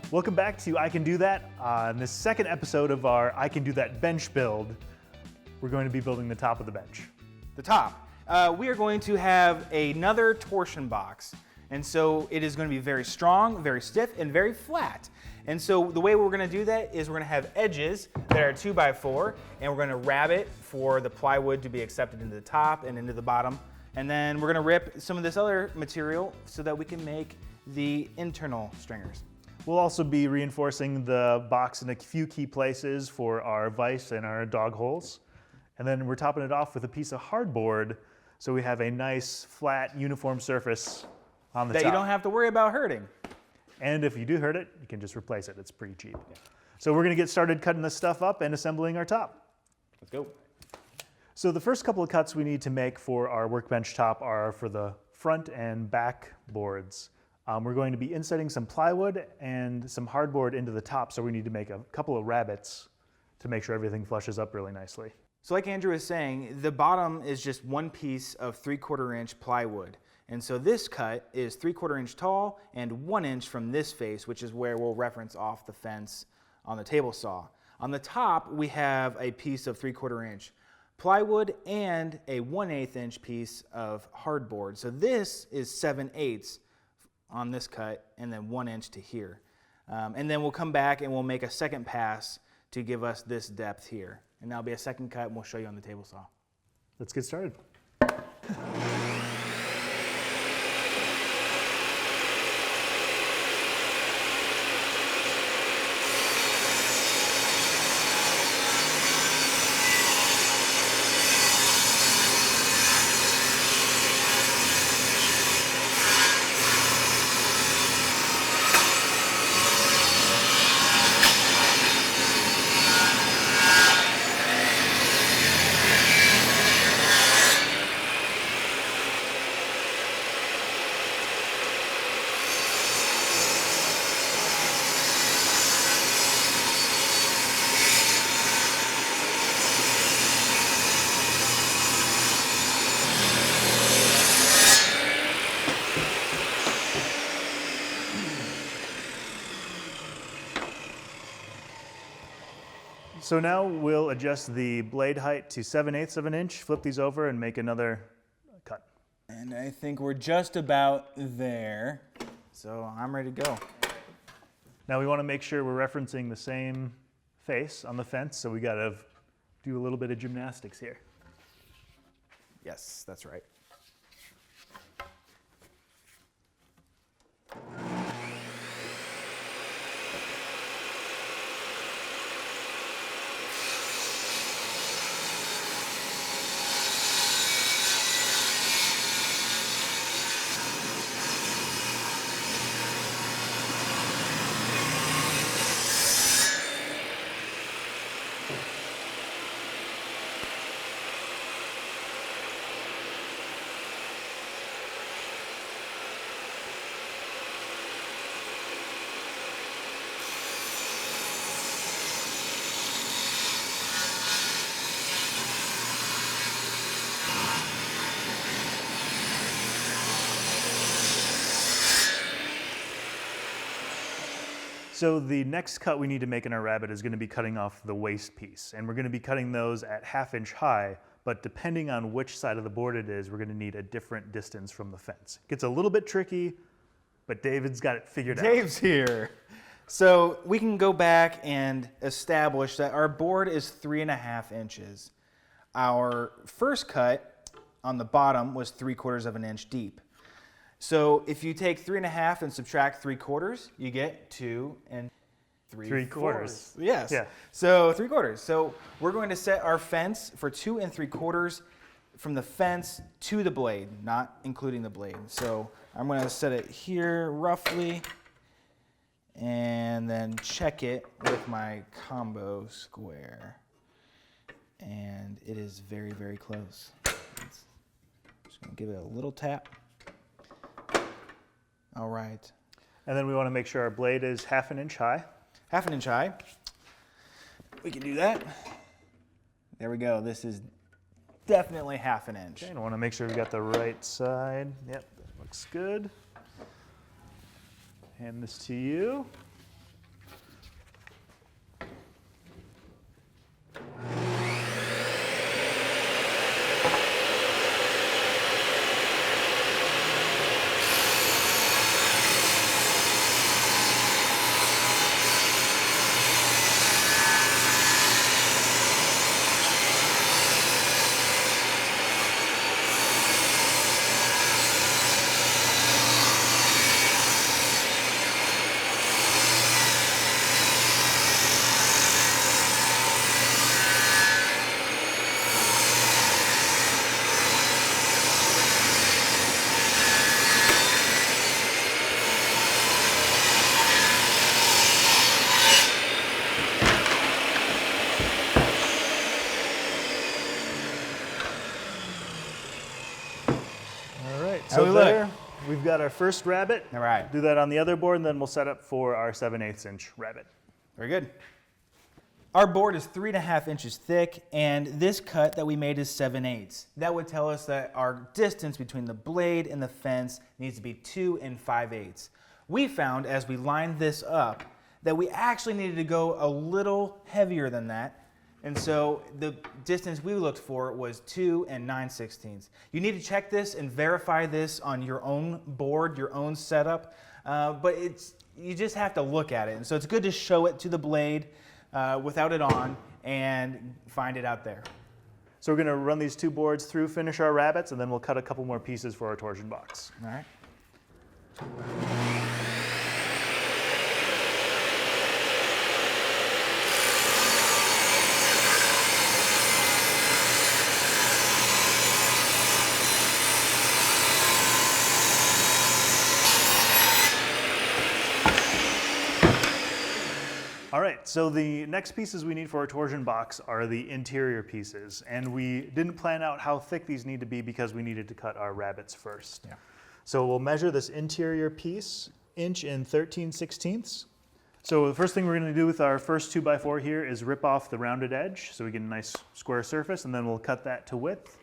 Welcome back to I Can Do That. In this second episode of our I Can Do That bench build, we're going to be building the top of the bench. The top. We are going to have another torsion box. And so it is going to be very strong, very stiff, and very flat. And so the way we're going to do that is we're going to have edges that are 2x4, and we're going to wrap it for the plywood to be accepted into the top and into the bottom. And then we're going to rip some of this other material so that we can make the internal stringers. We'll also be reinforcing the box in a few key places for our vise and our dog holes. And then we're topping it off with a piece of hardboard so we have a nice, flat, uniform surface on the top. That you don't have to worry about hurting. And if you do hurt it, you can just replace it. It's pretty cheap. Yeah. So we're going to get started cutting this stuff up and assembling our top. Let's go. So the first couple of cuts we need to make for our workbench top are for the front and back boards. We're going to be insetting some plywood and some hardboard into the top, so we need to make a couple of rabbets to make sure everything flushes up really nicely. So like Andrew was saying, the bottom is just one piece of 3/4 inch plywood. And so this cut is 3/4 inch tall and 1 inch from this face, which is where we'll reference off the fence on the table saw. On the top, we have a piece of 3/4 inch plywood and a 1/8 inch piece of hardboard. So this is 7/8 on this cut and then 1 inch to here. And then we'll come back and we'll make a second pass to give us this depth here. And that'll be a second cut and we'll show you on the table saw. Let's get started. So now we'll adjust the blade height to 7/8 of an inch, flip these over and make another cut. And I think we're just about there. So I'm ready to go. Now we want to make sure we're referencing the same face on the fence, so we got to do a little bit of gymnastics here. Yes, that's right. So the next cut we need to make in our rabbet is going to be cutting off the waist piece. And we're going to be cutting those at 1/2 inch high, but depending on which side of the board it is, we're going to need a different distance from the fence. It gets a little bit tricky, but David's got it figured out. Dave's here. So we can go back and establish that our board is 3.5 inches. Our first cut on the bottom was 3/4 of an inch deep. So if you take 3.5 and subtract 3/4, you get 2 3/4. Yes. Yeah. So 3/4. So we're going to set our fence for 2 3/4 from the fence to the blade, not including the blade. So I'm going to set it here roughly and then check it with my combo square. And it is very, very close. Just going to give it a little tap. All right. And then we want to make sure our blade is 1/2 inch high. 1/2 inch high. We can do that. There we go. This is definitely 1/2 inch. Okay, and I want to make sure we got the right side. Yep, that looks good. Hand this to you. So we look? there, we've got our first rabbet. All right. Do that on the other board, and then we'll set up for our 7/8 inch rabbet. Very good. Our board is 3.5 inches thick, and this cut that we made is 7/8. That would tell us that our distance between the blade and the fence needs to be 2 5/8. We found as we lined this up that we actually needed to go a little heavier than that, and so the distance we looked for was 2 9/16. You need to check this and verify this on your own board, your own setup, but you just have to look at it. And so it's good to show it to the blade without it on and find it out there. So we're going to run these two boards through, finish our rabbets, and then we'll cut a couple more pieces for our torsion box. All right. All right, so the next pieces we need for our torsion box are the interior pieces, and we didn't plan out how thick these need to be because we needed to cut our rabbets first. Yeah. So we'll measure this interior piece, 1 13/16 inches. So the first thing we're going to do with our first 2x4 here is rip off the rounded edge so we get a nice square surface, and then we'll cut that to width,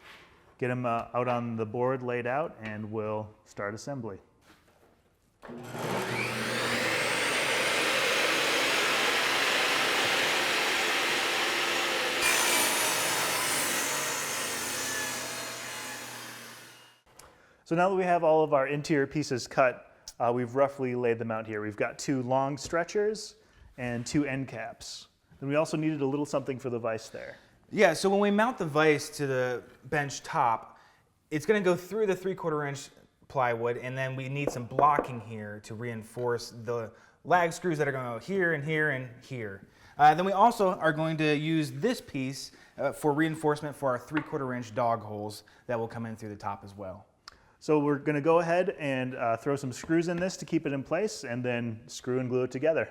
get them out on the board laid out, and we'll start assembly. So now that we have all of our interior pieces cut, we've roughly laid them out here. We've got 2 long stretchers and 2 end caps. And we also needed a little something for the vise there. Yeah, so when we mount the vise to the bench top, it's going to go through the 3/4 inch plywood, and then we need some blocking here to reinforce the lag screws that are going to go here and here and here. Then we also are going to use this piece for reinforcement for our 3/4 inch dog holes that will come in through the top as well. So we're going to go ahead and throw some screws in this to keep it in place, and then screw and glue it together.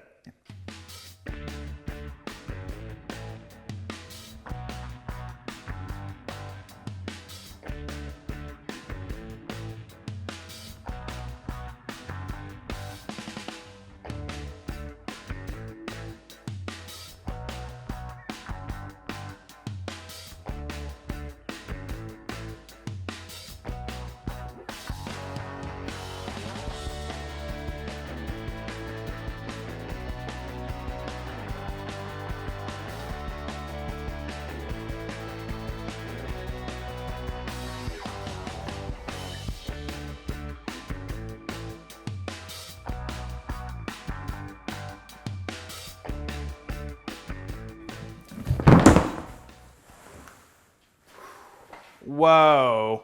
Whoa.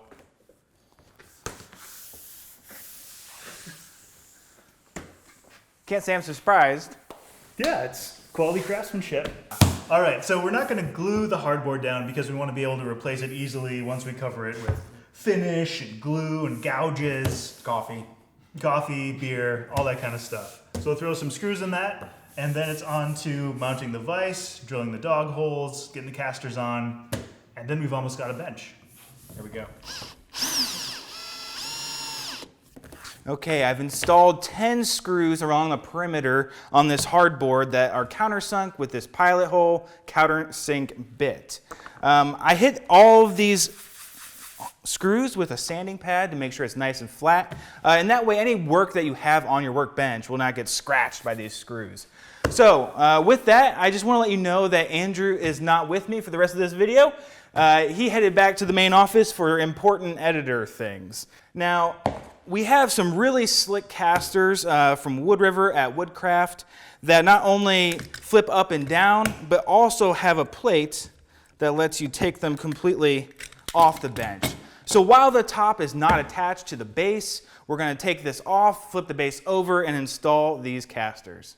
Can't say I'm surprised. Yeah, it's quality craftsmanship. All right, so we're not going to glue the hardboard down because we want to be able to replace it easily once we cover it with finish and glue and gouges, Coffee. beer, all that kind of stuff. So we'll throw some screws in that, and then it's on to mounting the vise, drilling the dog holes, getting the casters on, and then we've almost got a bench. There we go. Okay, I've installed 10 screws along the perimeter on this hardboard that are countersunk with this pilot hole countersink bit. I hit all of these screws with a sanding pad to make sure it's nice and flat. And that way any work that you have on your workbench will not get scratched by these screws. So with that, I just want to let you know that Andrew is not with me for the rest of this video. He headed back to the main office for important editor things. Now, we have some really slick casters from Wood River at Woodcraft that not only flip up and down, but also have a plate that lets you take them completely off the bench. So while the top is not attached to the base, we're going to take this off, flip the base over, and install these casters.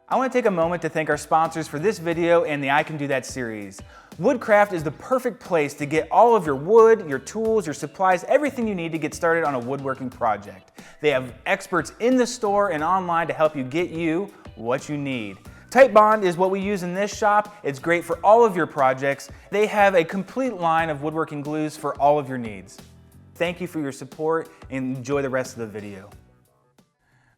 I want to take a moment to thank our sponsors for this video and the I Can Do That series. Woodcraft is the perfect place to get all of your wood, your tools, your supplies, everything you need to get started on a woodworking project. They have experts in the store and online to help you get you what you need. Titebond is what we use in this shop. It's great for all of your projects. They have a complete line of woodworking glues for all of your needs. Thank you for your support and enjoy the rest of the video.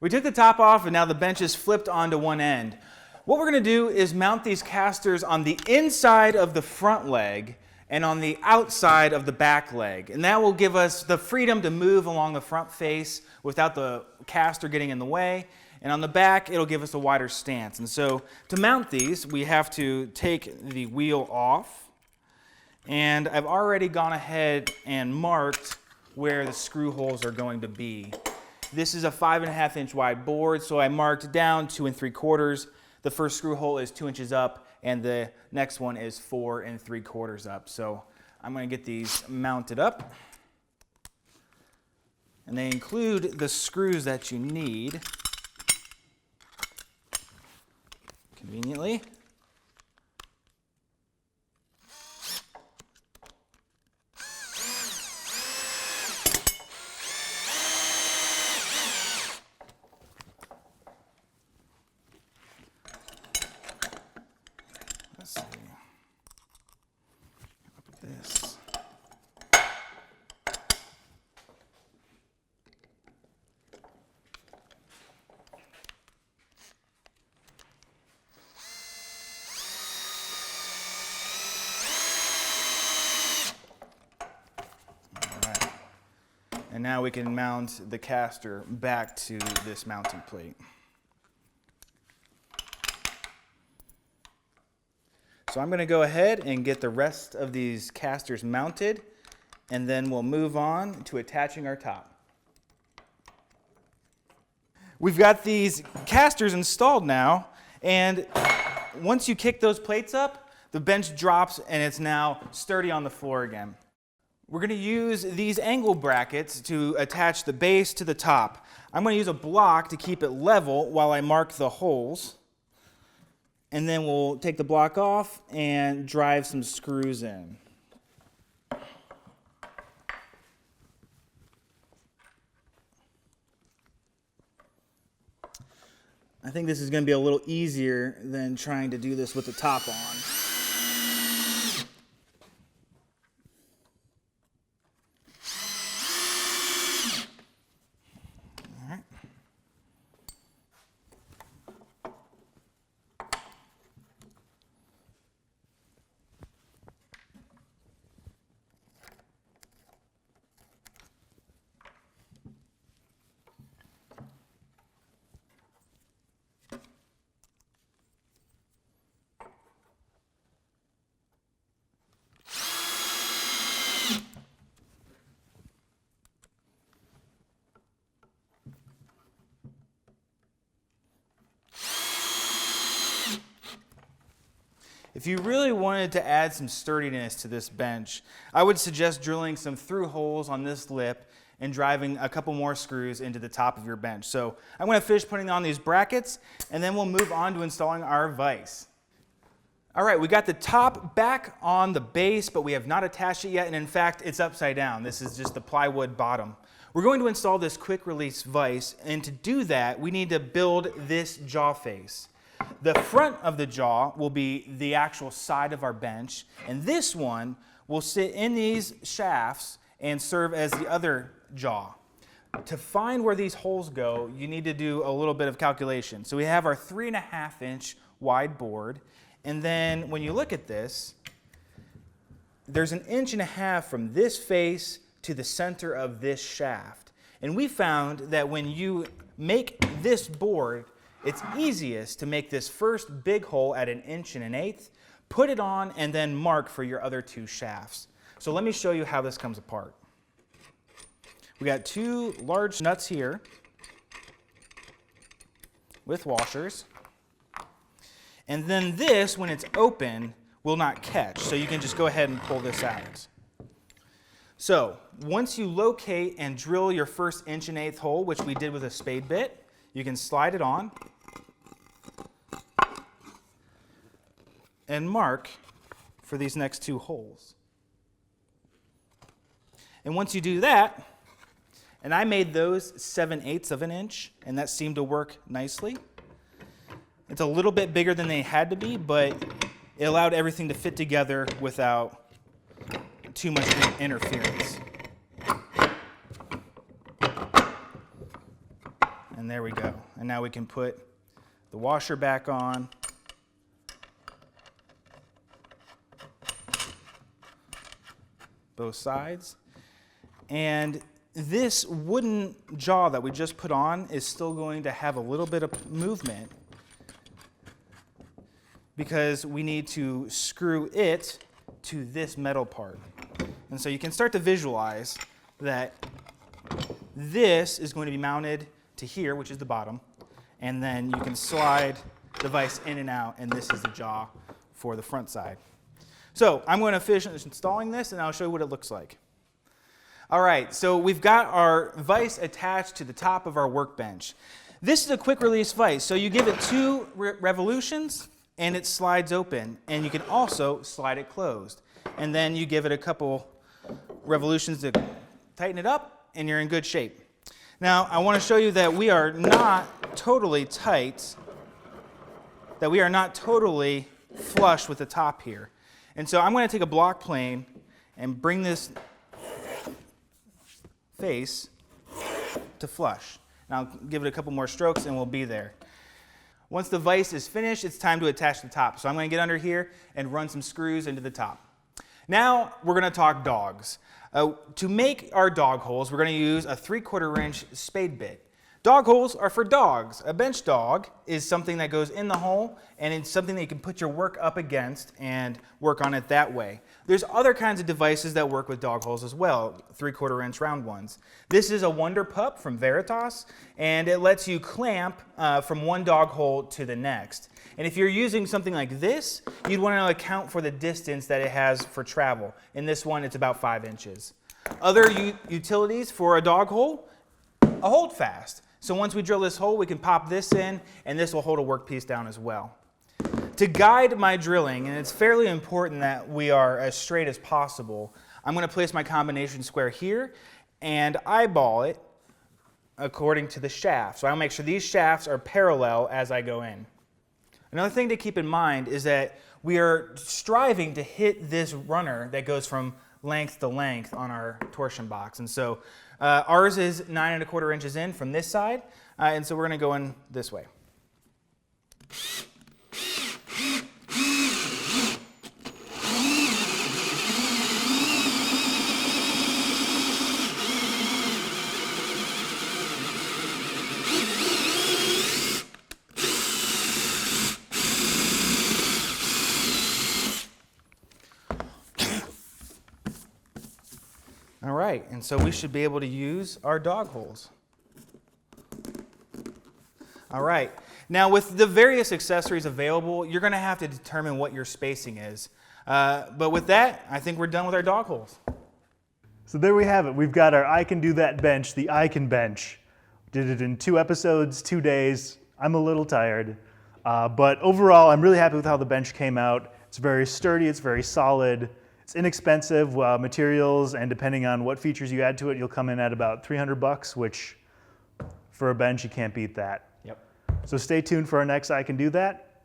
We took the top off and now the bench is flipped onto one end. What we're gonna do is mount these casters on the inside of the front leg and on the outside of the back leg. And that will give us the freedom to move along the front face without the caster getting in the way. And on the back, it'll give us a wider stance. And so to mount these, we have to take the wheel off. And I've already gone ahead and marked where the screw holes are going to be. This is a 5.5 inch wide board, so I marked down 2 3/4. The first screw hole is 2 inches up, and the next one is 4 3/4 up. So I'm going to get these mounted up. And they include the screws that you need, conveniently. Let's see. This. And now we can mount the caster back to this mounting plate. So I'm going to go ahead and get the rest of these casters mounted, and then we'll move on to attaching our top. We've got these casters installed now, and once you kick those plates up, the bench drops and it's now sturdy on the floor again. We're going to use these angle brackets to attach the base to the top. I'm going to use a block to keep it level while I mark the holes. And then we'll take the block off and drive some screws in. I think this is going to be a little easier than trying to do this with the top on. If you really wanted to add some sturdiness to this bench, I would suggest drilling some through holes on this lip and driving a couple more screws into the top of your bench. So I'm going to finish putting on these brackets, and then we'll move on to installing our vise. All right, we got the top back on the base, but we have not attached it yet, and in fact, it's upside down. This is just the plywood bottom. We're going to install this quick release vise, and to do that, we need to build this jaw face. The front of the jaw will be the actual side of our bench, and this one will sit in these shafts and serve as the other jaw. To find where these holes go, you need to do a little bit of calculation. So we have our 3.5 inch wide board, and then when you look at this, there's 1.5 inches from this face to the center of this shaft. And we found that when you make this board, it's easiest to make this first big hole at 1 1/8 inches, put it on, and then mark for your other 2 shafts. So let me show you how this comes apart. We got 2 large nuts here with washers. And then this, when it's open, will not catch. So you can just go ahead and pull this out. So once you locate and drill your first 1 1/8 hole, which we did with a spade bit, you can slide it on and mark for these next 2 holes. And once you do that, and I made those 7/8 of an inch, and that seemed to work nicely. It's a little bit bigger than they had to be, but it allowed everything to fit together without too much interference. And there we go. And now we can put the washer back on. Both sides. And this wooden jaw that we just put on is still going to have a little bit of movement because we need to screw it to this metal part. And so you can start to visualize that this is going to be mounted to here, which is the bottom, and then you can slide the vise in and out, and this is the jaw for the front side. So I'm going to finish installing this, and I'll show you what it looks like. All right, so we've got our vise attached to the top of our workbench. This is a quick release vise, so you give it 2 revolutions and it slides open, and you can also slide it closed. And then you give it a couple revolutions to tighten it up, and you're in good shape. Now, I want to show you that we are not totally tight, that we are not totally flush with the top here. And so I'm going to take a block plane and bring this face to flush. Now I'll give it a couple more strokes and we'll be there. Once the vise is finished, it's time to attach the top. So I'm going to get under here and run some screws into the top. Now we're going to talk dogs. To make our dog holes, we're going to use a 3/4 inch spade bit. Dog holes are for dogs. A bench dog is something that goes in the hole, and it's something that you can put your work up against and work on it that way. There's other kinds of devices that work with dog holes as well, 3/4 inch round ones. This is a Wonder Pup from Veritas, and it lets you clamp from one dog hole to the next. And if you're using something like this, you'd want to account for the distance that it has for travel. In this one, it's about 5 inches. Other utilities for a dog hole, a hold fast. So once we drill this hole, we can pop this in, and this will hold a workpiece down as well. To guide my drilling, and it's fairly important that we are as straight as possible, I'm going to place my combination square here and eyeball it according to the shaft. So I'll make sure these shafts are parallel as I go in. Another thing to keep in mind is that we are striving to hit this runner that goes from length to length on our torsion box. And so ours is 9 1/4 inches in from this side, and so we're going to go in this way. All right, and so we should be able to use our dog holes. All right, now with the various accessories available, you're going to have to determine what your spacing is. But with that, I think we're done with our dog holes. So there we have it. We've got our I Can Do That bench, the I Can Bench. Did it in 2 episodes, 2 days. I'm a little tired. But overall, I'm really happy with how the bench came out. It's very sturdy, it's very solid. It's inexpensive materials, and depending on what features you add to it, you'll come in at about $300, which for a bench, you can't beat that. Yep. So stay tuned for our next I Can Do That,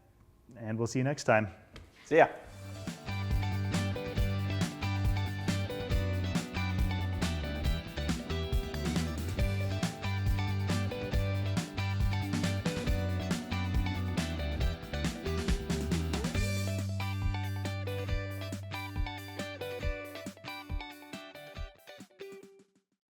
and we'll see you next time. See ya.